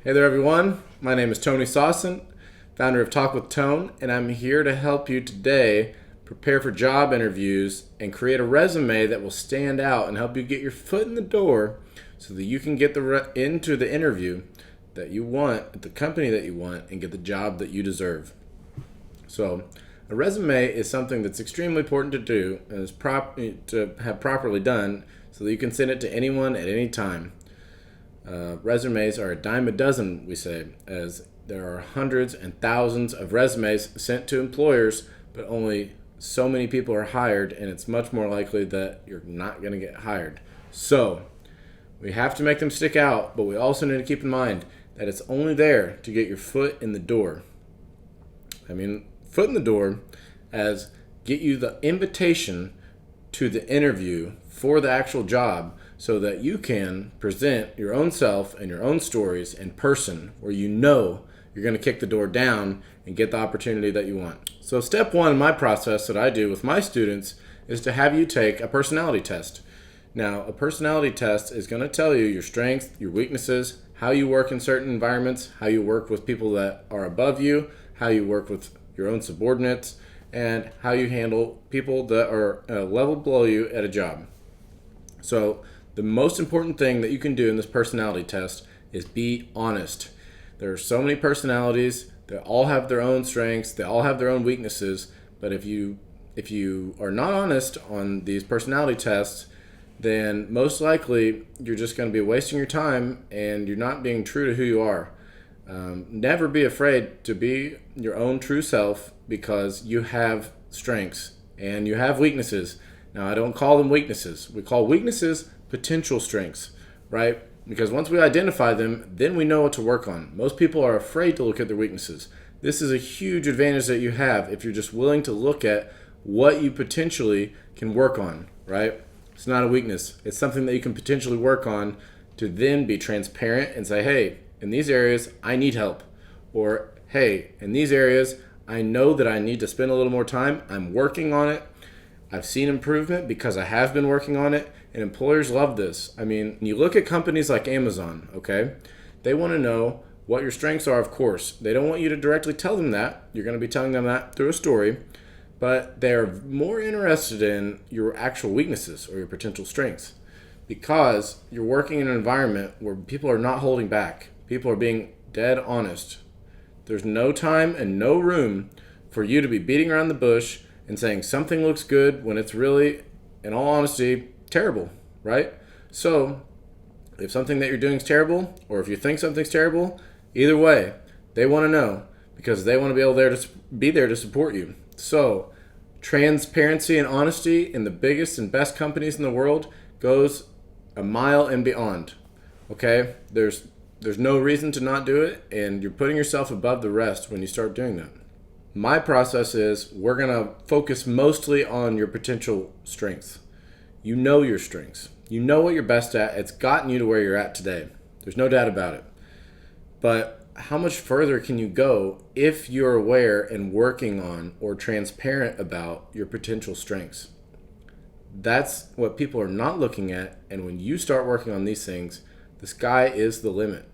Hey there, everyone. My name is Tony Sawson, founder of Talk with Tone, and I'm here to help you today prepare for job interviews and create a resume that will stand out and help you get your foot in the door so that you can get into the interview that you want at the company that you want and get the job that you deserve. So, a resume is something that's extremely important to do and is to have properly done so that you can send it to anyone at any time. Resumes are a dime a dozen, we say, as there are hundreds and thousands of resumes sent to employers, but only so many people are hired, and it's much more likely that you're not going to get hired. So, we have to make them stick out, but we also need to keep in mind that it's only there to get your foot in the door. Foot in the door as get you the invitation to the interview for the actual job so that you can present your own self and your own stories in person where you know you're going to kick the door down and get the opportunity that you want. So step one in my process that I do with my students is to have you take a personality test. Now, a personality test is going to tell you your strengths, your weaknesses, how you work in certain environments, how you work with people that are above you, how you work with your own subordinates, and how you handle people that are a level below you at a job. So the most important thing that you can do in this personality test is be honest. There are so many personalities that all have their own strengths, they all have their own weaknesses, but if you are not honest on these personality tests, then most likely you're just going to be wasting your time and you're not being true to who you are. Never be afraid to be your own true self because you have strengths and you have weaknesses. Now, I don't call them weaknesses. We call weaknesses potential strengths, right? Because once we identify them, then we know what to work on. Most people are afraid to look at their weaknesses. This is a huge advantage that you have if you're just willing to look at what you potentially can work on, right? It's not a weakness. It's something that you can potentially work on to then be transparent and say, hey, in these areas, I need help. Or, hey, in these areas, I know that I need to spend a little more time. I'm working on it. I've seen improvement because I have been working on it. And employers love this. When you look at companies like Amazon, okay, they want to know what your strengths are, of course. They don't want you to directly tell them that. You're going to be telling them that through a story. But they're more interested in your actual weaknesses or your potential strengths because you're working in an environment where people are not holding back. People are being dead honest. There's no time and no room for you to be beating around the bush and saying something looks good when it's really, in all honesty, terrible, right? So, if something that you're doing is terrible, or if you think something's terrible, either way, they want to know because they want to be there to support you. So, transparency and honesty in the biggest and best companies in the world goes a mile and beyond. Okay? There's no reason to not do it, and you're putting yourself above the rest when you start doing that. My process is we're going to focus mostly on your potential strengths. You know your strengths. You know what you're best at. It's gotten you to where you're at today. There's no doubt about it. But how much further can you go if you're aware and working on or transparent about your potential strengths? That's what people are not looking at. And when you start working on these things, the sky is the limit.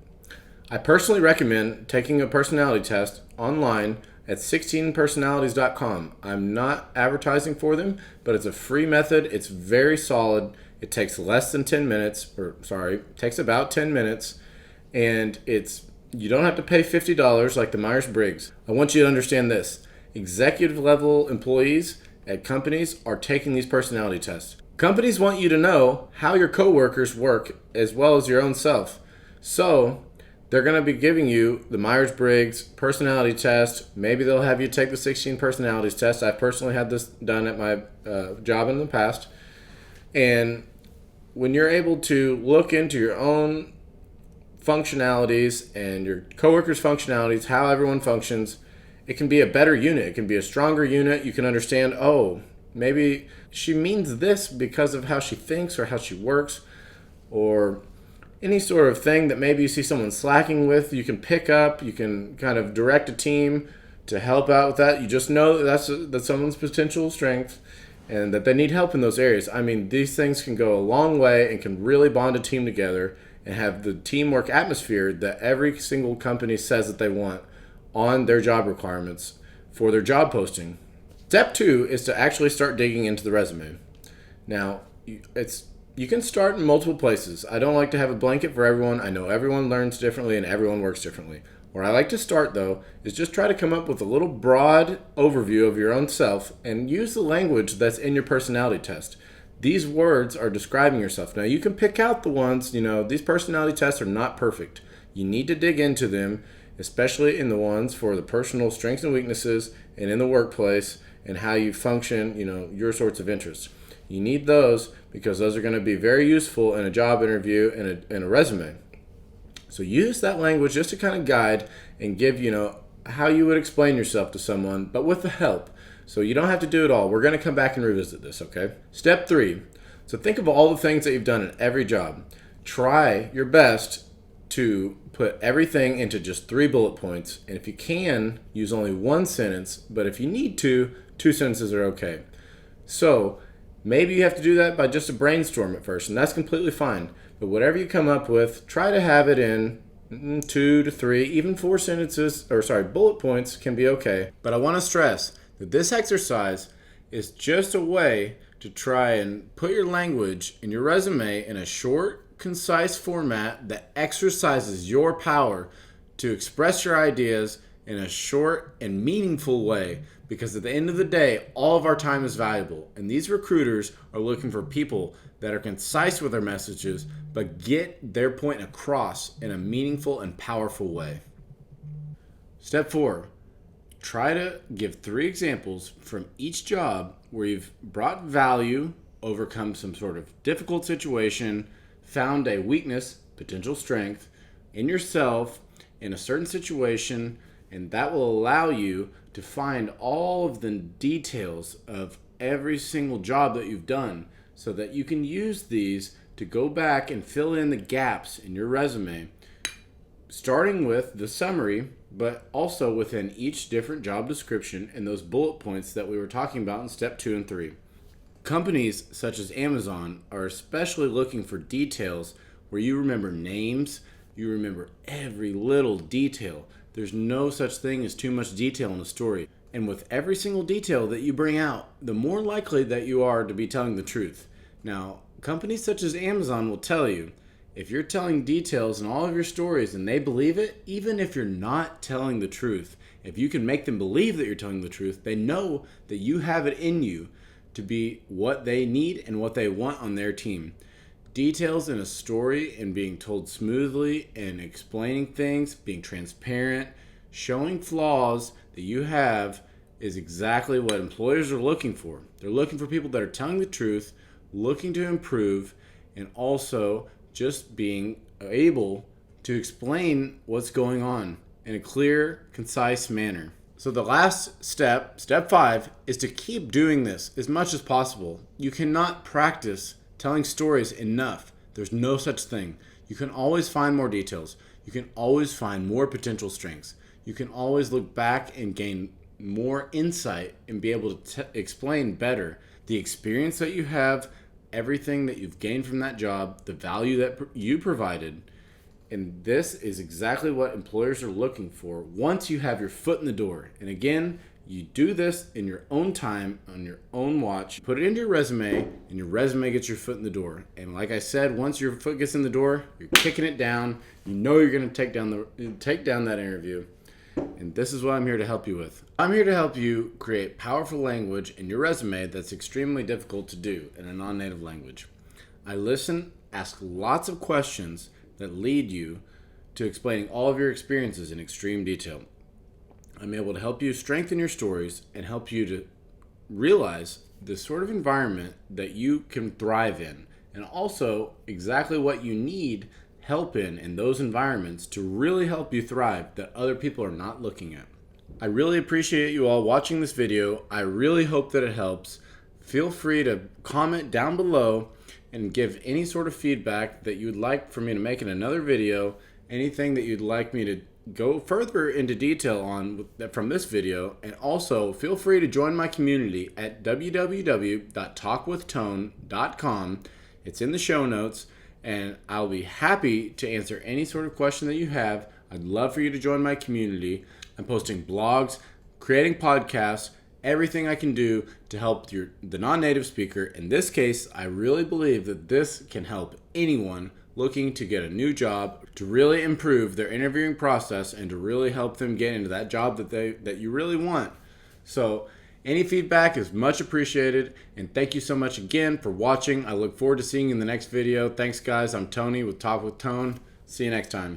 I personally recommend taking a personality test online at 16personalities.com. I'm not advertising for them, but it's a free method. It's very solid. It takes less than 10 minutes, it takes about 10 minutes, and you don't have to pay $50 like the Myers-Briggs. I want you to understand this. Executive level employees at companies are taking these personality tests. Companies want you to know how your coworkers work as well as your own self. So, they're going to be giving you the Myers-Briggs personality test. Maybe they'll have you take the 16 personalities test. I personally had this done at my job in the past. And when you're able to look into your own functionalities and your coworkers' functionalities, how everyone functions, it can be a better unit. It can be a stronger unit. You can understand, oh, maybe she means this because of how she thinks or how she works, or any sort of thing that maybe you see someone slacking with, you can pick up, you can kind of direct a team to help out with that. You just know that's someone's potential strength and that they need help in those areas. These things can go a long way and can really bond a team together and have the teamwork atmosphere that every single company says that they want on their job requirements for their job posting. Step 2 is to actually start digging into the resume. Now, you can start in multiple places. I don't like to have a blanket for everyone. I know everyone learns differently and everyone works differently. Where I like to start, though, is just try to come up with a little broad overview of your own self and use the language that's in your personality test. These words are describing yourself. Now, you can pick out the ones, these personality tests are not perfect. You need to dig into them, especially in the ones for the personal strengths and weaknesses and in the workplace and how you function, your sorts of interests. You need those because those are going to be very useful in a job interview and a resume. So use that language just to kind of guide and give, how you would explain yourself to someone, but with the help. So you don't have to do it all. We're going to come back and revisit this, okay? Step 3. So think of all the things that you've done in every job. Try your best to put everything into just 3 bullet points. And if you can, use only 1 sentence. But if you need to, 2 sentences are okay. So maybe you have to do that by just a brainstorm at first, and that's completely fine. But whatever you come up with, try to have it in 2 to 3, even 4 bullet points can be okay. But I want to stress that this exercise is just a way to try and put your language in your resume in a short, concise format that exercises your power to express your ideas in a short and meaningful way. Because at the end of the day, all of our time is valuable. And these recruiters are looking for people that are concise with their messages, but get their point across in a meaningful and powerful way. Step 4, try to give 3 examples from each job where you've brought value, overcome some sort of difficult situation, found a weakness, potential strength in yourself in a certain situation, and that will allow you to find all of the details of every single job that you've done so that you can use these to go back and fill in the gaps in your resume, starting with the summary, but also within each different job description and those bullet points that we were talking about in step 2 and 3. Companies such as Amazon are especially looking for details where you remember names, you remember every little detail. There's no such thing as too much detail in a story. And with every single detail that you bring out, the more likely that you are to be telling the truth. Now, companies such as Amazon will tell you, if you're telling details in all of your stories and they believe it, even if you're not telling the truth, if you can make them believe that you're telling the truth, they know that you have it in you to be what they need and what they want on their team. Details in a story and being told smoothly and explaining things, being transparent, showing flaws that you have is exactly what employers are looking for. They're looking for people that are telling the truth, looking to improve, and also just being able to explain what's going on in a clear, concise manner. So the last step, step 5, is to keep doing this as much as possible. You cannot practice telling stories enough. There's no such thing. You can always find more details. You can always find more potential strengths. You can always look back and gain more insight and be able to explain better the experience that you have, everything that you've gained from that job, the value that you provided. And this is exactly what employers are looking for once you have your foot in the door. And again, you do this in your own time, on your own watch. Put it into your resume, and your resume gets your foot in the door. And like I said, once your foot gets in the door, you're kicking it down. You know you're going to take down that interview. And this is what I'm here to help you with. I'm here to help you create powerful language in your resume that's extremely difficult to do in a non-native language. I listen, ask lots of questions that lead you to explaining all of your experiences in extreme detail. I'm able to help you strengthen your stories and help you to realize the sort of environment that you can thrive in, and also exactly what you need help in those environments to really help you thrive that other people are not looking at. I really appreciate you all watching this video. I really hope that it helps. Feel free to comment down below and give any sort of feedback that you'd like for me to make in another video, anything that you'd like me to go further into detail on from this video. And also feel free to join my community at www.talkwithtone.com. It's in the show notes, and I'll be happy to answer any sort of question that you have. I'd love for you to join my community. I'm posting blogs, creating podcasts, everything I can do to help the non-native speaker. In this case, I really believe that this can help anyone looking to get a new job, to really improve their interviewing process, and to really help them get into that job that you really want. So any feedback is much appreciated, and thank you so much again for watching. I look forward to seeing you in the next video. Thanks, guys. I'm Tony with Talk with Tone. See you next time.